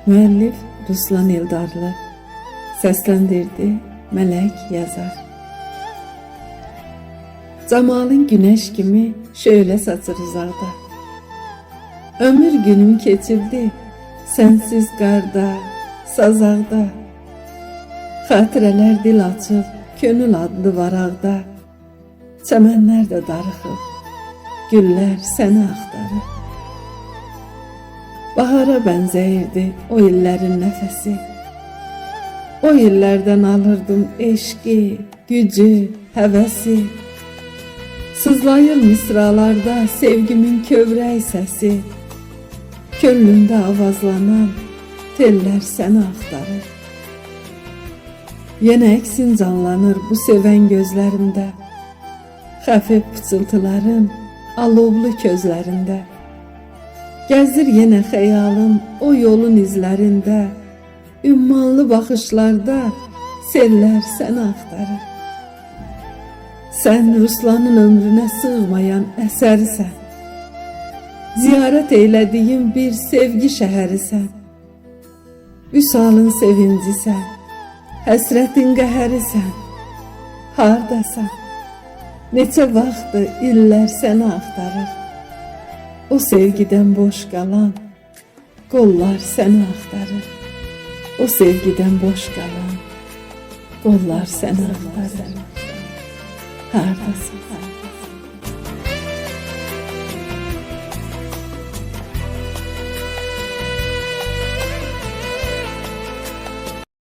Müellif Ruslan Eldarlı, seslendirdi Melek Yazar. Camalın güneş kimi şöyle saçır uzaqda. Ömür günüm keçirdi sensiz qarda, sazaqda. Xatirələr dil açıb könül adlı varaqda. Çəmənlər də darıxıb, güllər səni axtarır. Bahara bənzəyirdi o illərin nəfəsi. O illərdən alırdım eşqi, gücü, həvəsi. Sızlayır misralarda sevgimin kövrək səsi. Könlümdə avazlanan tellər səni axtarır. Yenə əksin canlanır bu sevən gözlərimdə. Xəfif pıçıltıların alovlu közlərində. Gəzir yenə xəyalım o yolun izlərində. Ümmanlı baxışlarda sellər səni axtarır. Sən Ruslanın ömrünə sığmayan əsərisən. Ziyarət eylədiyim bir sevgi şəhərisən. Vüsalın sevincisən, həsrətin qəhərisən. Hardasan? Neçə vaxtdır illər səni axtarır. O sevgidən boş qalan qollar səni axtarır. O sevgidən boş qalan qollar səni axtarır. Hardasın?